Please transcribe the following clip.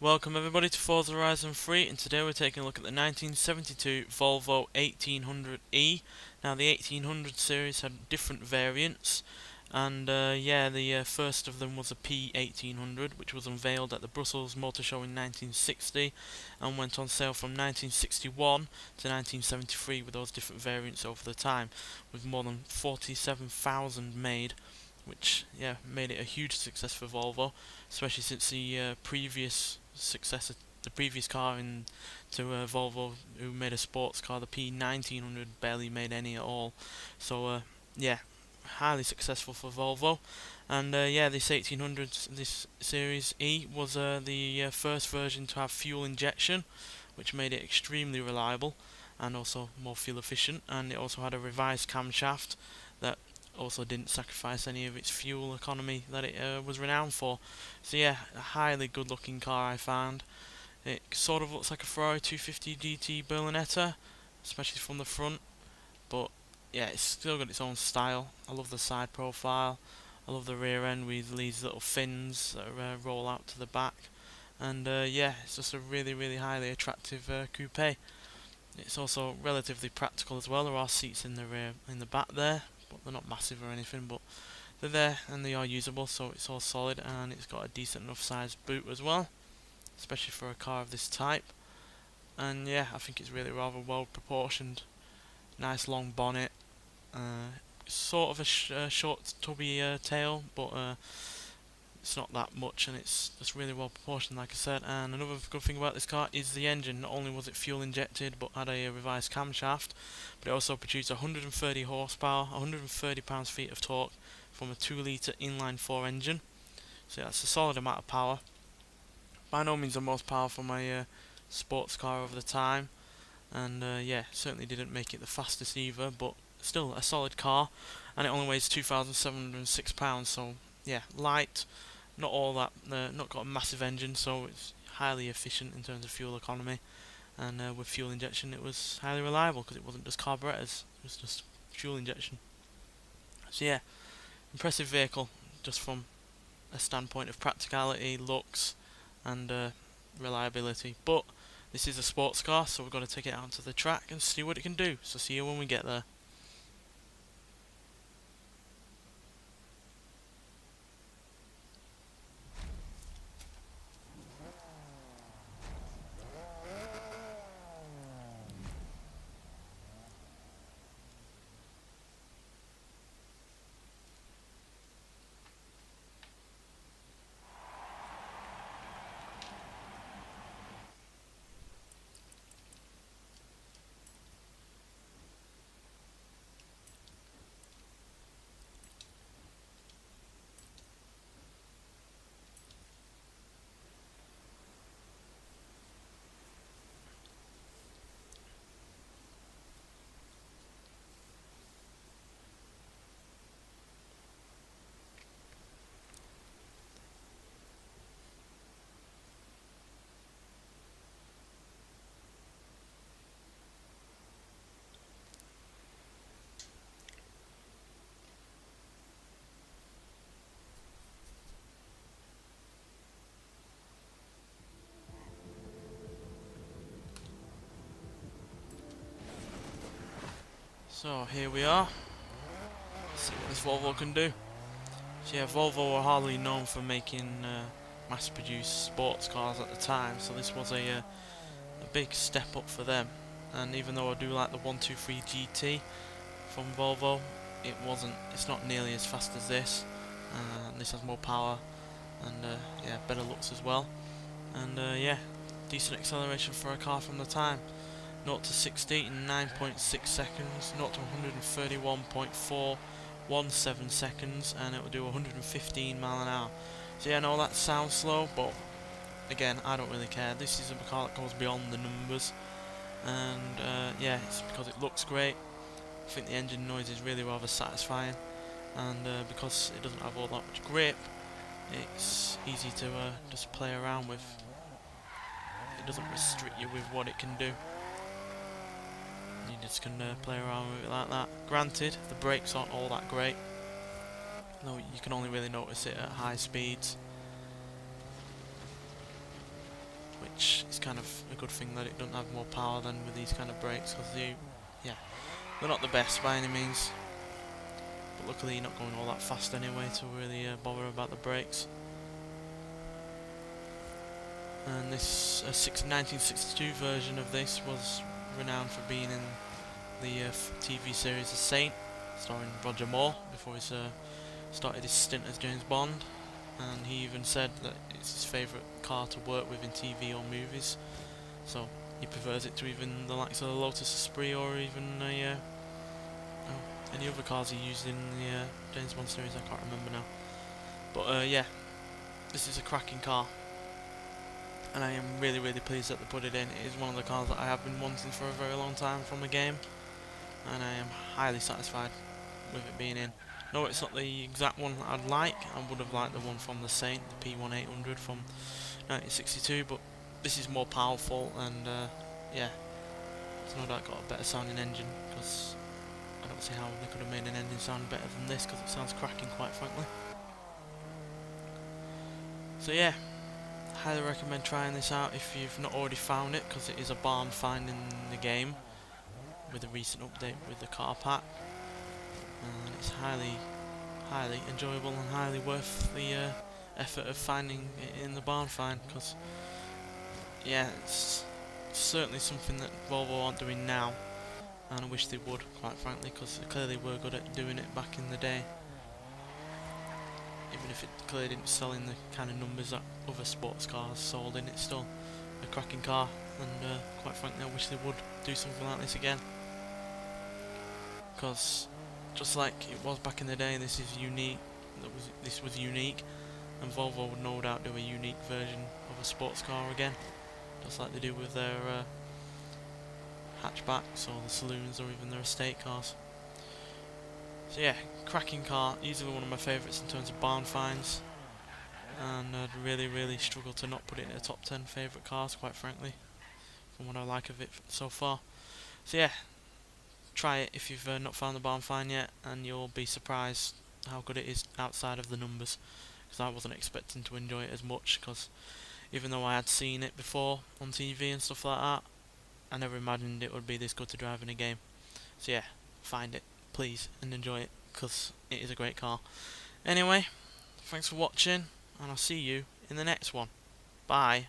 Welcome everybody to Forza Horizon 3, and today we're taking a look at the 1972 Volvo 1800E. Now the 1800 series had different variants, and the first of them was a P1800, which was unveiled at the Brussels Motor Show in 1960 and went on sale from 1961 to 1973 with those different variants over the time, with more than 47,000 made, which made it a huge success for Volvo, especially since the previous car Volvo, who made a sports car, the P1900, barely made any at all. So highly successful for Volvo. And this 1800, this Series E, was the first version to have fuel injection, which made it extremely reliable and also more fuel efficient. And it also had a revised camshaft that also didn't sacrifice any of its fuel economy that it was renowned for. So yeah, a highly good looking car I found. It sort of looks like a Ferrari 250 GT Berlinetta, especially from the front, but yeah, it's still got its own style. I love the side profile, I love the rear end with these little fins that roll out to the back, and it's just a really highly attractive coupe. It's also relatively practical as well. There are seats in the back there, but they're not massive or anything, but they're there and they are usable, so it's all solid, and it's got a decent enough sized boot as well, especially for a car of this type. And yeah, I think it's really rather well proportioned. Nice long bonnet, sort of a short tubby tail, but it's not that much, and it's just really well proportioned, like I said. And another good thing about this car is the engine. Not only was it fuel injected, but had a revised camshaft, but it also produced 130 horsepower, 130 pounds-feet of torque from a 2-litre inline-4 engine. So that's a solid amount of power. By no means the most powerful my sports car over the time, and certainly didn't make it the fastest either, but still a solid car. And it only weighs 2,706 pounds, so yeah, light. Not all that, not got a massive engine, so it's highly efficient in terms of fuel economy. And with fuel injection, it was highly reliable because it wasn't just carburetors; it was just fuel injection. So yeah, impressive vehicle, just from a standpoint of practicality, looks, and reliability. But this is a sports car, so we've got to take it out onto the track and see what it can do. So see you when we get there. So here we are. Let's see what this Volvo can do. So yeah, Volvo were hardly known for making mass-produced sports cars at the time, so this was a big step up for them. And even though I do like the 123 GT from Volvo, it's not nearly as fast as this. This has more power and better looks as well. And decent acceleration for a car from the time. 0 to 60 in 9.6 seconds, 0 to 131.417 seconds, and it will do 115 mile an hour. So yeah, I know that sounds slow, but again, I don't really care. This is a car that goes beyond the numbers, and it's because it looks great. I think the engine noise is really rather satisfying, and because it doesn't have all that much grip, it's easy to just play around with. It doesn't restrict you with what it can do. You just can play around with it like that. Granted, the brakes aren't all that great, though you can only really notice it at high speeds. which is kind of a good thing that it doesn't have more power than with these kind of brakes, because yeah, they're not the best by any means. But luckily you're not going all that fast anyway to really bother about the brakes. And this 1962 version of this was renowned for being in the TV series The Saint, starring Roger Moore, before he started his stint as James Bond. And he even said that it's his favourite car to work with in TV or movies, so he prefers it to even the likes of the Lotus Esprit or even any other cars he used in the James Bond series. I can't remember now, but yeah, this is a cracking car, and I am really pleased that they put it in. It is one of the cars that I have been wanting for a very long time from the game, and I am highly satisfied with it being in. No, it's not the exact one that I'd like. I would have liked the one from the Saint, the P1800 from 1962, but this is more powerful, and yeah, it's no doubt got a better sounding engine, because I don't see how they could have made an engine sound better than this, because it sounds cracking, quite frankly. So yeah, highly recommend trying this out if you've not already found it, because it is a barn find in the game with a recent update with the car pack. And it's highly enjoyable and highly worth the effort of finding it in the barn find, because yeah, it's certainly something that Volvo aren't doing now, and I wish they would, quite frankly, because they clearly were good at doing it back in the day. Even if it clearly didn't sell in the kind of numbers that other sports cars sold in, it's still a cracking car, and quite frankly I wish they would do something like this again, because just like it was back in the day, this is unique. This was unique, and Volvo would no doubt do a unique version of a sports car again, just like they do with their hatchbacks or the saloons or even their estate cars. So yeah, cracking car, easily one of my favourites in terms of barn finds, and I'd really struggle to not put it in the top 10 favourite cars, quite frankly, from what I like of it so far. So yeah, try it if you've not found the barn find yet, and you'll be surprised how good it is outside of the numbers, because I wasn't expecting to enjoy it as much, because even though I had seen it before on TV and stuff like that, I never imagined it would be this good to drive in a game. So yeah, find it please and enjoy it, because it is a great car. Anyway, thanks for watching, and I'll see you in the next one. Bye.